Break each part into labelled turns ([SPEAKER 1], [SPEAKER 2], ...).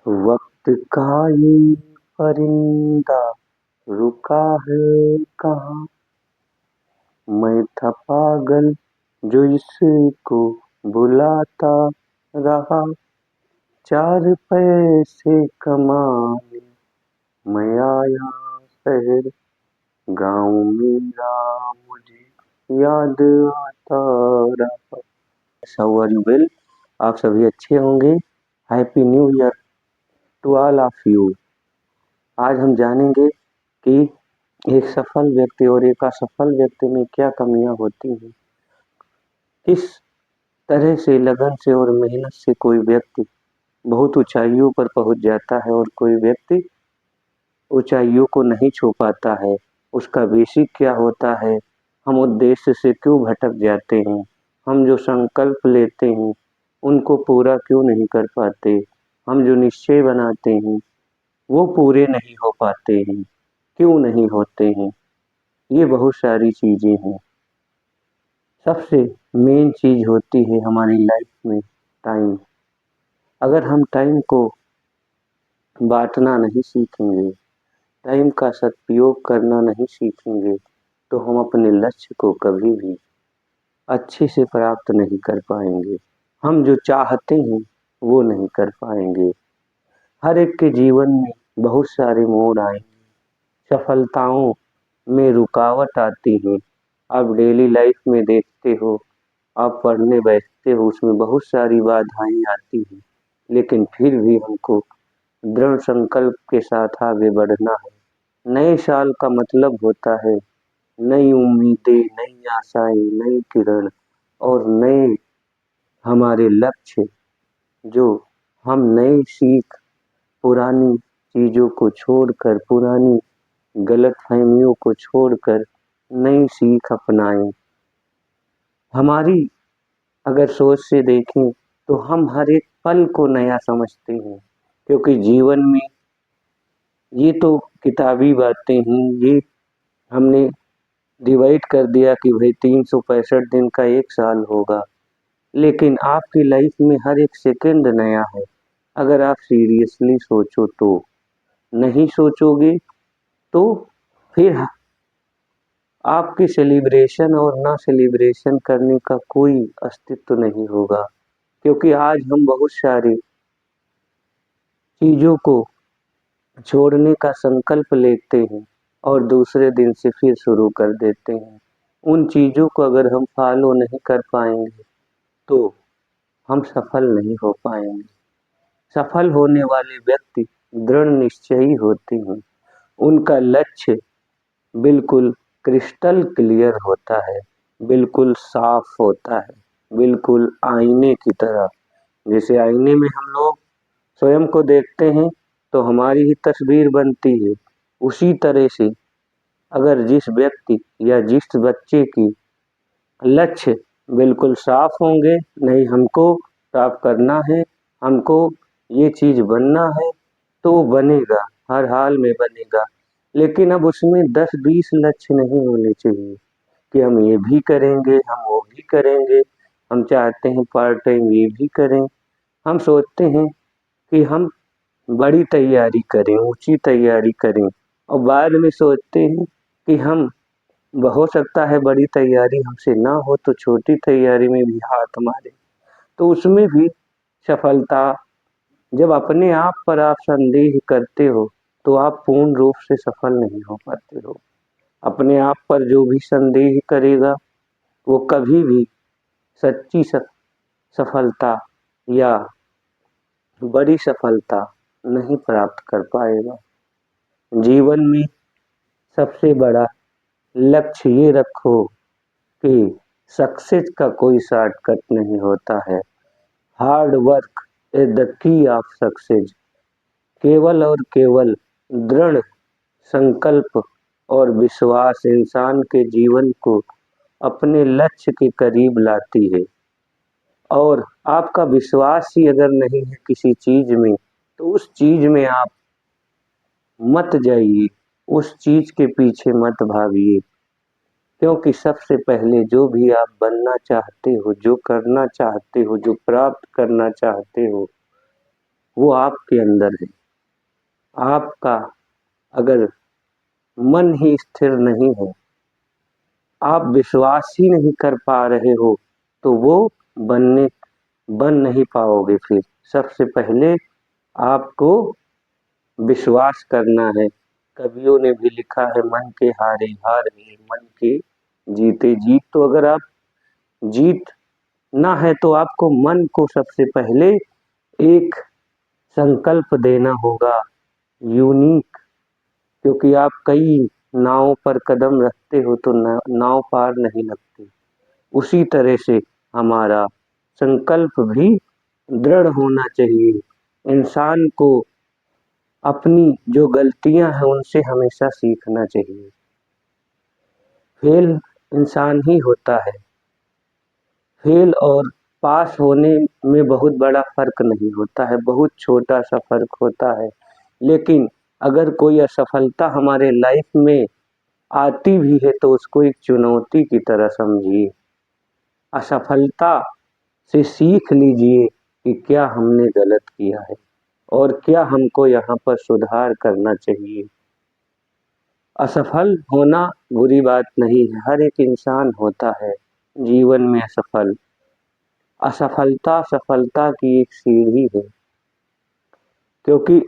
[SPEAKER 1] वक्त का ये परिंदा रुका है कहाँ। मैं था पागल जो इसको बुलाता रहा। चार पैसे कमाने मैं आया शहर। गाँव मेरा मुझे याद आता रहा। How are you well? आप सभी अच्छे होंगे। Happy new year to all of you. आज हम जानेंगे कि एक सफल व्यक्ति और एक असफल व्यक्ति में क्या कमियां होती हैं। किस तरह से लगन से और मेहनत से कोई व्यक्ति बहुत ऊंचाइयों पर पहुंच जाता है और कोई व्यक्ति ऊंचाइयों को नहीं छू पाता है। उसका बेसिक क्या होता है, हम उद्देश्य से क्यों भटक जाते हैं, हम जो संकल्प लेते हैं उनको पूरा क्यों नहीं कर पाते, हम जो निश्चय बनाते हैं वो पूरे नहीं हो पाते हैं, क्यों नहीं होते हैं। ये बहुत सारी चीज़ें हैं। सबसे मेन चीज़ होती है हमारी लाइफ में टाइम। अगर हम टाइम को बाँटना नहीं सीखेंगे, टाइम का सदुपयोग करना नहीं सीखेंगे, तो हम अपने लक्ष्य को कभी भी अच्छे से प्राप्त नहीं कर पाएँगे। हम जो चाहते हैं वो नहीं कर पाएँगे। हर एक के जीवन में बहुत सारे मोड़ आएँगे, सफलताओं में रुकावट आती है। आप डेली लाइफ में देखते हो, आप पढ़ने बैठते हो उसमें बहुत सारी बाधाएं आती हैं, लेकिन फिर भी हमको दृढ़ संकल्प के साथ आगे बढ़ना है। नए साल का मतलब होता है नई उम्मीदें, नई आशाएं, नई किरण और नए हमारे लक्ष्य। जो हम नई सीख, पुरानी चीज़ों को छोड़कर, पुरानी गलतफहमियों को छोड़कर नई सीख अपनाएं। हमारी अगर सोच से देखें तो हम हर एक पल को नया समझते हैं, क्योंकि जीवन में ये तो किताबी बातें हैं। ये हमने डिवाइड कर दिया कि भाई 365 दिन का एक साल होगा, लेकिन आपकी लाइफ में हर एक सेकंड नया है। अगर आप सीरियसली सोचो तो, नहीं सोचोगे तो फिर आपकी सेलिब्रेशन और ना सेलिब्रेशन करने का कोई अस्तित्व नहीं होगा। क्योंकि आज हम बहुत सारी चीज़ों को छोड़ने का संकल्प लेते हैं और दूसरे दिन से फिर शुरू कर देते हैं। उन चीज़ों को अगर हम फॉलो नहीं कर पाएंगे तो हम सफल नहीं हो पाएंगे। सफल होने वाले व्यक्ति दृढ़ निश्चयी होते हैं। उनका लक्ष्य बिल्कुल क्रिस्टल क्लियर होता है, बिल्कुल साफ होता है, बिल्कुल आईने की तरह। जैसे आईने में हम लोग स्वयं को देखते हैं तो हमारी ही तस्वीर बनती है। उसी तरह से अगर जिस व्यक्ति या जिस बच्चे की लक्ष्य बिल्कुल साफ होंगे, नहीं हमको टॉप करना है, हमको ये चीज़ बनना है, तो वो बनेगा, हर हाल में बनेगा। लेकिन अब उसमें 10-20 लक्ष्य नहीं होने चाहिए कि हम ये भी करेंगे, हम वो भी करेंगे, हम चाहते हैं पार्ट टाइम ये भी करें। हम सोचते हैं कि हम बड़ी तैयारी करें, ऊँची तैयारी करें और बाद में सोचते हैं कि हम हो सकता है बड़ी तैयारी हमसे ना हो तो छोटी तैयारी में भी हाथ मारें, तो उसमें भी सफलता। जब अपने आप पर आप संदेह करते हो तो आप पूर्ण रूप से सफल नहीं हो पाते हो। अपने आप पर जो भी संदेह करेगा वो कभी भी सच्ची सफलता या बड़ी सफलता नहीं प्राप्त कर पाएगा। जीवन में सबसे बड़ा लक्ष्य ये रखो कि सक्सेस का कोई शॉर्टकट नहीं होता है। Hard work is the key of success. केवल और केवल दृढ़ संकल्प और विश्वास इंसान के जीवन को अपने लक्ष्य के करीब लाती है। और आपका विश्वास ही अगर नहीं है किसी चीज में, तो उस चीज में आप मत जाइए, उस चीज के पीछे मत भागिए। क्योंकि सबसे पहले जो भी आप बनना चाहते हो, जो करना चाहते हो, जो प्राप्त करना चाहते हो, वो आपके अंदर है। आपका अगर मन ही स्थिर नहीं है, आप विश्वास ही नहीं कर पा रहे हो, तो वो बन नहीं पाओगे फिर। सबसे पहले आपको विश्वास करना है। कवियों ने भी लिखा है, मन के हारे हार है, मन के जीते जीत। तो अगर आप जीत ना है तो आपको मन को सबसे पहले एक संकल्प देना होगा, यूनिक। क्योंकि आप कई नावों पर कदम रखते हो तो नाव पार नहीं लगती। उसी तरह से हमारा संकल्प भी दृढ़ होना चाहिए। इंसान को अपनी जो गलतियां हैं उनसे हमेशा सीखना चाहिए। फेल इंसान ही होता है। फेल और पास होने में बहुत बड़ा फर्क नहीं होता है, बहुत छोटा सा फर्क होता है। लेकिन अगर कोई असफलता हमारे लाइफ में आती भी है तो उसको एक चुनौती की तरह समझिए। असफलता से सीख लीजिए कि क्या हमने गलत किया है और क्या हमको यहाँ पर सुधार करना चाहिए। असफल होना बुरी बात नहीं है, हर एक इंसान होता है जीवन में असफल। असफलता सफलता की एक सीढ़ी है। क्योंकि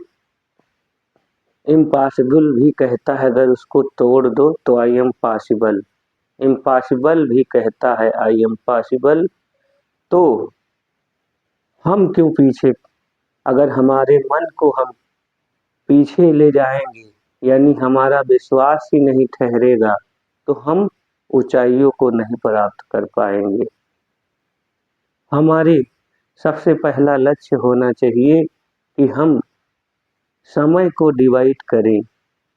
[SPEAKER 1] इम्पॉसिबल भी कहता है अगर उसको तोड़ दो तो आई एम पॉसिबल। इम्पॉसिबल भी कहता है आई एम पॉसिबल। तो हम क्यों पीछे, अगर हमारे मन को हम पीछे ले जाएंगे, यानी हमारा विश्वास ही नहीं ठहरेगा, तो हम ऊंचाइयों को नहीं प्राप्त कर पाएंगे। हमारे सबसे पहला लक्ष्य होना चाहिए कि हम समय को डिवाइड करें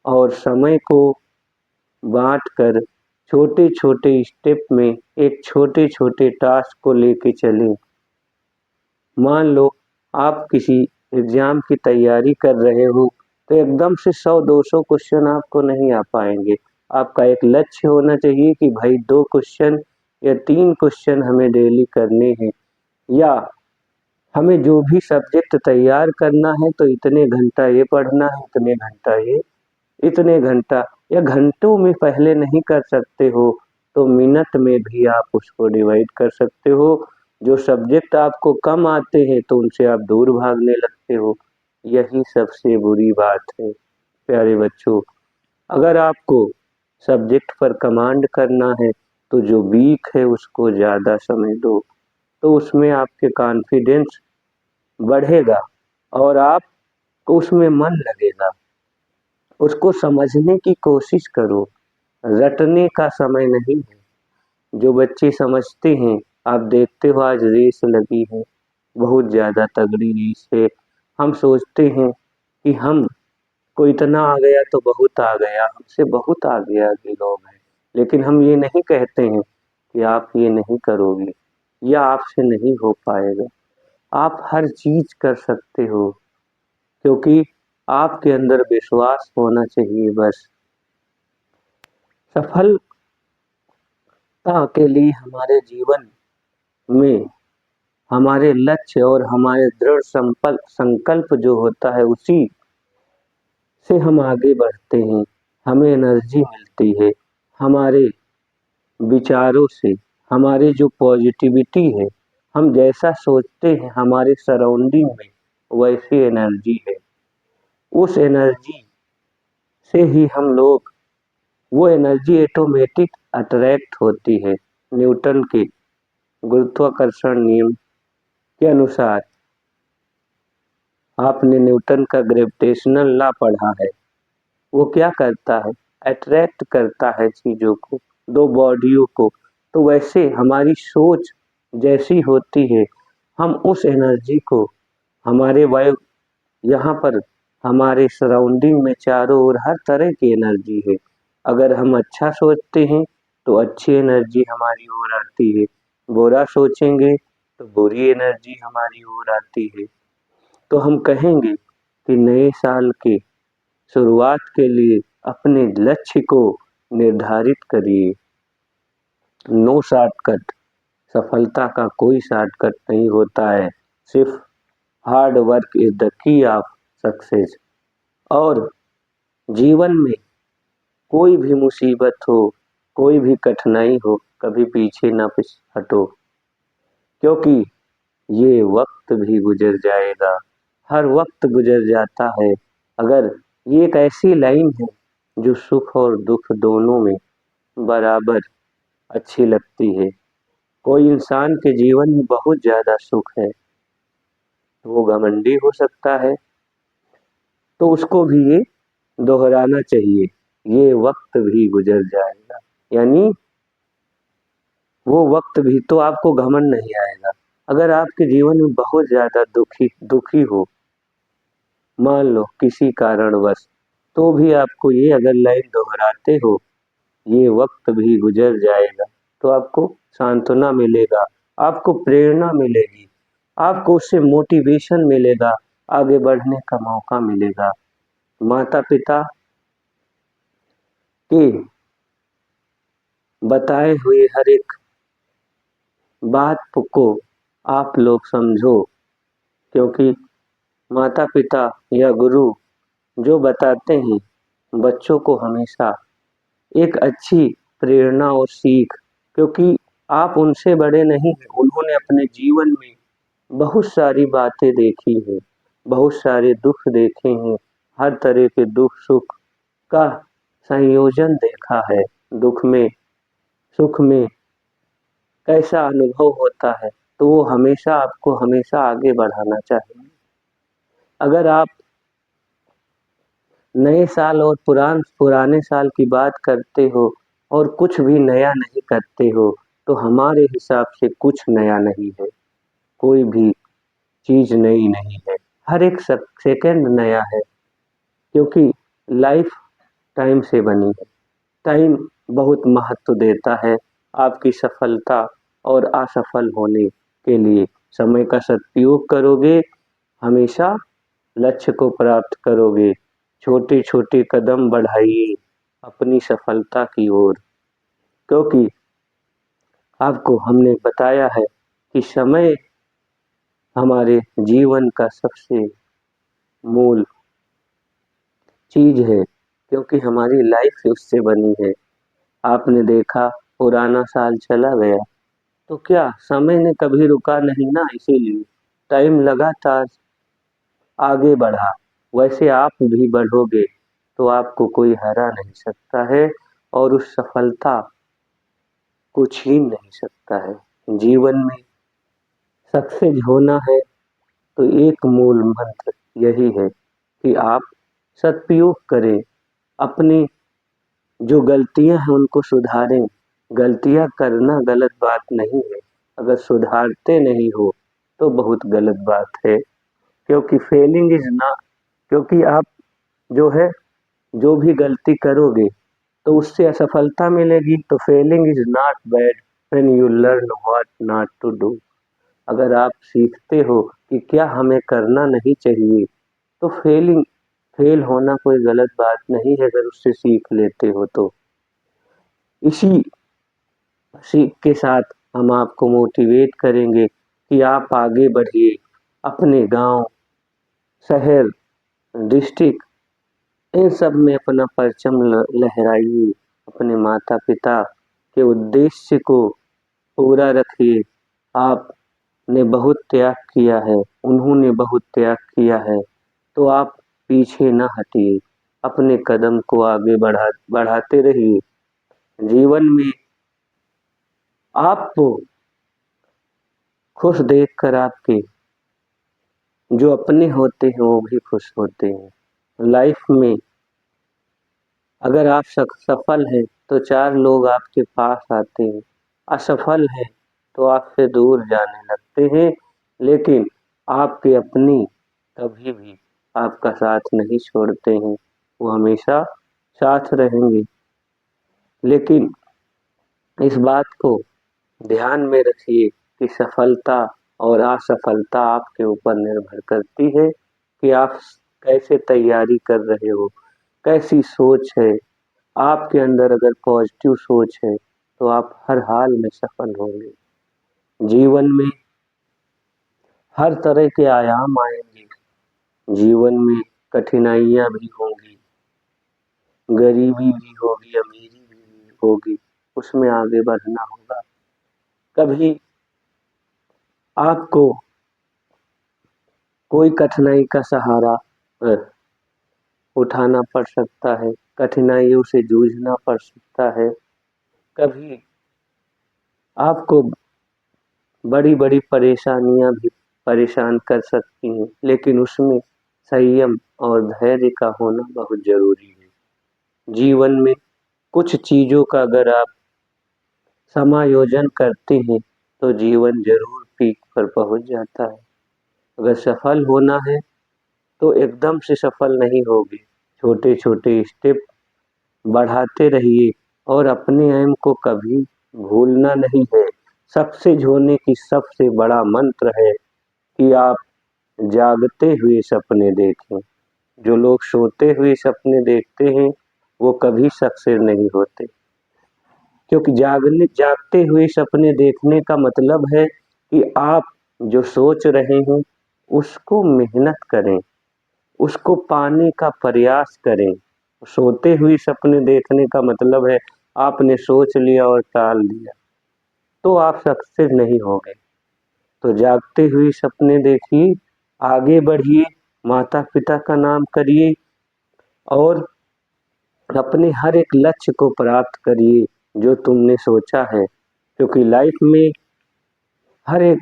[SPEAKER 1] और समय को बांट कर छोटे छोटे स्टेप में एक छोटे छोटे टास्क को लेके चलें। मान लो आप किसी एग्जाम की तैयारी कर रहे हो तो एकदम से 100-200 क्वेश्चन आपको नहीं आ पाएंगे। आपका एक लक्ष्य होना चाहिए कि भाई 2 क्वेश्चन या 3 क्वेश्चन हमें डेली करने हैं, या हमें जो भी सब्जेक्ट तैयार करना है तो इतने घंटा ये पढ़ना है, इतने घंटा ये, इतने घंटा, या घंटों में पहले नहीं कर सकते हो तो मिनट में भी आप उसको डिवाइड कर सकते हो। जो सब्जेक्ट आपको कम आते हैं तो उनसे आप दूर भागने लगते हो। यही सबसे बुरी बात है प्यारे बच्चों। अगर आपको सब्जेक्ट पर कमांड करना है तो जो वीक है उसको ज़्यादा समय दो, तो उसमें आपके कॉन्फिडेंस बढ़ेगा और आपको उसमें मन लगेगा। उसको समझने की कोशिश करो, रटने का समय नहीं है। जो बच्चे समझते हैं, आप देखते हो आज रेस लगी है, बहुत ज़्यादा तगड़ी रेस है। हम सोचते हैं कि हम को इतना आ गया तो बहुत आ गया, हमसे बहुत आगे आगे लोग हैं। लेकिन हम ये नहीं कहते हैं कि आप ये नहीं करोगे या आपसे नहीं हो पाएगा। आप हर चीज कर सकते हो, क्योंकि आपके अंदर विश्वास होना चाहिए बस। सफलता के लिए हमारे जीवन में हमारे लक्ष्य और हमारे दृढ़ संकल्प जो होता है उसी से हम आगे बढ़ते हैं। हमें एनर्जी मिलती है हमारे विचारों से। हमारी जो पॉजिटिविटी है, हम जैसा सोचते हैं हमारे सराउंडिंग में वैसी एनर्जी है। उस एनर्जी से ही हम लोग, वो एनर्जी ऑटोमेटिक अट्रैक्ट होती है। न्यूटन के गुरुत्वाकर्षण नियम के अनुसार, आपने न्यूटन का ग्रेविटेशनल लॉ पढ़ा है, वो क्या करता है, अट्रैक्ट करता है चीजों को, दो बॉडियों को। तो वैसे हमारी सोच जैसी होती है, हम उस एनर्जी को हमारे वायु, यहाँ पर हमारे सराउंडिंग में चारों ओर हर तरह की एनर्जी है। अगर हम अच्छा सोचते हैं तो अच्छी एनर्जी हमारी ओर आती है, बुरा सोचेंगे तो बुरी एनर्जी हमारी ओर आती है। तो हम कहेंगे कि नए साल के शुरुआत के लिए अपने लक्ष्य को निर्धारित करिए। नो शॉर्टकट, सफलता का कोई शॉर्टकट नहीं होता है, सिर्फ hard work is the key of success. और जीवन में कोई भी मुसीबत हो, कोई भी कठिनाई हो, कभी पीछे ना हटो, क्योंकि ये वक्त भी गुजर जाएगा। हर वक्त गुजर जाता है। अगर ये एक ऐसी लाइन है जो सुख और दुख दोनों में बराबर अच्छी लगती है। कोई इंसान के जीवन में बहुत ज्यादा सुख है तो वो घमंडी हो सकता है, तो उसको भी ये दोहराना चाहिए, ये वक्त भी गुजर जाएगा। यानी वो वक्त भी, तो आपको घमंड नहीं आएगा। अगर आपके जीवन में बहुत ज्यादा दुखी दुखी हो, मान लो किसी कारणवश, तो भी आपको ये अगर लाइन दोहराते हो, ये वक्त भी गुजर जाएगा, तो आपको सांत्वना मिलेगा, आपको प्रेरणा मिलेगी, आपको उससे मोटिवेशन मिलेगा, आगे बढ़ने का मौका मिलेगा। माता पिता के बताए हुए हर एक बात को आप लोग समझो, क्योंकि माता पिता या गुरु जो बताते हैं बच्चों को हमेशा एक अच्छी प्रेरणा और सीख, क्योंकि आप उनसे बड़े नहीं हैं, उन्होंने अपने जीवन में बहुत सारी बातें देखी हैं, बहुत सारे दुख देखे हैं, हर तरह के दुख सुख का संयोजन देखा है। दुख में सुख में कैसा अनुभव होता है, तो वो हमेशा आपको हमेशा आगे बढ़ाना चाहिए। अगर आप नए साल और पुराने साल की बात करते हो और कुछ भी नया नहीं करते हो, तो हमारे हिसाब से कुछ नया नहीं है, कोई भी चीज नई नहीं है। हर एक सेकंड नया है, क्योंकि लाइफ टाइम से बनी है। टाइम बहुत महत्व देता है आपकी सफलता और असफल होने के लिए। समय का सदुपयोग करोगे, हमेशा लक्ष्य को प्राप्त करोगे। छोटे छोटे कदम बढ़ाइए अपनी सफलता की ओर, क्योंकि आपको हमने बताया है कि समय हमारे जीवन का सबसे मूल चीज है, क्योंकि हमारी लाइफ उससे बनी है। आपने देखा पुराना साल चला गया, तो क्या समय ने कभी रुका नहीं ना, इसीलिए टाइम लगातार आगे बढ़ा। वैसे आप भी बढ़ोगे तो आपको कोई हरा नहीं सकता है और उस सफलता को छीन नहीं सकता है। जीवन में सक्सेस होना है तो एक मूल मंत्र यही है कि आप सदुपयोग करें, अपनी जो गलतियां हैं उनको सुधारें। गलतियां करना गलत बात नहीं है, अगर सुधारते नहीं हो तो बहुत गलत बात है, क्योंकि फेलिंग इज ना, क्योंकि आप जो है जो भी गलती करोगे तो उससे असफलता मिलेगी। तो failing is not bad when you learn what not to do. अगर आप सीखते हो कि क्या हमें करना नहीं चाहिए, तो फेल होना कोई गलत बात नहीं है, अगर उससे सीख लेते हो तो। इसी सीख के साथ हम आपको मोटिवेट करेंगे कि आप आगे बढ़िए, अपने गांव, शहर, डिस्ट्रिक्ट, इन सब में अपना परचम लहराइए, अपने माता पिता के उद्देश्य को पूरा रखिए। आपने बहुत त्याग किया है, उन्होंने बहुत त्याग किया है, तो आप पीछे ना हटिए, अपने कदम को आगे बढ़ाते रहिए। जीवन में आपको खुश देखकर आपके जो अपने होते हैं वो भी खुश होते हैं। लाइफ में अगर आप सफल हैं तो चार लोग आपके पास आते हैं, असफल हैं तो आपसे दूर जाने लगते हैं, लेकिन आपके अपने कभी भी आपका साथ नहीं छोड़ते हैं, वो हमेशा साथ रहेंगे। लेकिन इस बात को ध्यान में रखिए कि सफलता और असफलता आपके ऊपर निर्भर करती है कि आप कैसे तैयारी कर रहे हो, कैसी सोच है। आपके अंदर अगर पॉजिटिव सोच है तो आप हर हाल में सफल होंगे। जीवन में हर तरह के आयाम आएंगे जीवन में, कठिनाइयाँ भी होंगी, गरीबी भी होगी, अमीरी भी होगी, उसमें आगे बढ़ना होगा। कभी आपको कोई कठिनाई का सहारा अ, उठाना पड़ सकता है, कठिनाइयों से जूझना पड़ सकता है। कभी आपको बड़ी-बड़ी परेशानियाँ भी परेशान कर सकती हैं, लेकिन उसमें संयम और धैर्य का होना बहुत ज़रूरी है। जीवन में कुछ चीज़ों का अगर आप समायोजन करते हैं, तो जीवन ज़रूर पीक पर पहुँच जाता है। अगर सफल होना है, तो एकदम से सफल नहीं होगे, छोटे-छोटे स्टेप बढ़ाते रहिए और अपने एम को कभी भूलना नहीं है। सक्सेस होने की सबसे बड़ा मंत्र है कि आप जागते हुए सपने देखें। जो लोग सोते हुए सपने देखते हैं, वो कभी सक्सेस नहीं होते, क्योंकि जागते हुए सपने देखने का मतलब है कि आप जो सोच रहे हैं, उसको मेहनत करें, उसको पाने का प्रयास करें। सोते हुए सपने देखने का मतलब है आपने सोच लिया और टाल दिया, तो आप सक्सेस नहीं होंगे। तो जागते हुए सपने देखिए, आगे बढ़िए, माता-पिता का नाम करिए और अपने हर एक लक्ष्य को प्राप्त करिए जो तुमने सोचा है, क्योंकि लाइफ में हर एक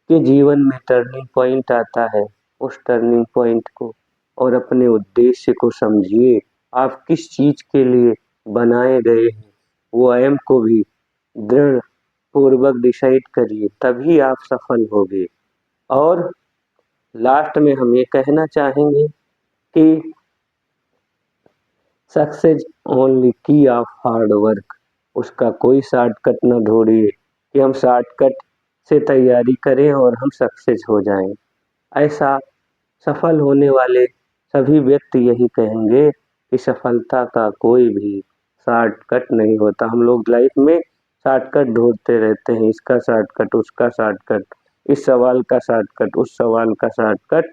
[SPEAKER 1] के जीवन में टर्निंग पॉइंट आता है। उस टर्निंग पॉइंट को और अपने उद्देश्य को समझिए, आप किस चीज़ के लिए बनाए गए हैं, वो एम को भी दृढ़ पूर्वक डिसाइड करिए, तभी आप सफल होंगे। और लास्ट में हम ये कहना चाहेंगे कि सक्सेस ओनली की ऑफ हार्ड वर्क, उसका कोई शॉर्टकट न ढूंढिए कि हम शॉर्टकट से तैयारी करें और हम सक्सेस हो जाएं। ऐसा सफल होने वाले सभी व्यक्ति यही कहेंगे कि सफलता का कोई भी शॉर्टकट नहीं होता। हम लोग लाइफ में शॉर्टकट ढूंढते रहते हैं, इसका शॉर्टकट, उसका शॉर्टकट, इस सवाल का शॉर्टकट, उस सवाल का शॉर्टकट,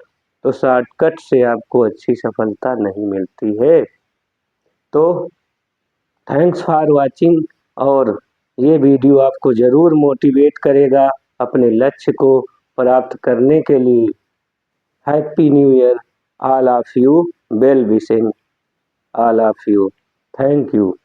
[SPEAKER 1] तो शॉर्टकट से आपको अच्छी सफलता नहीं मिलती है। तो थैंक्स फॉर वाचिंग, और ये वीडियो आपको ज़रूर मोटिवेट करेगा अपने लक्ष्य को प्राप्त करने के लिए। Happy new year all of you, well wishing all of you. Thank you.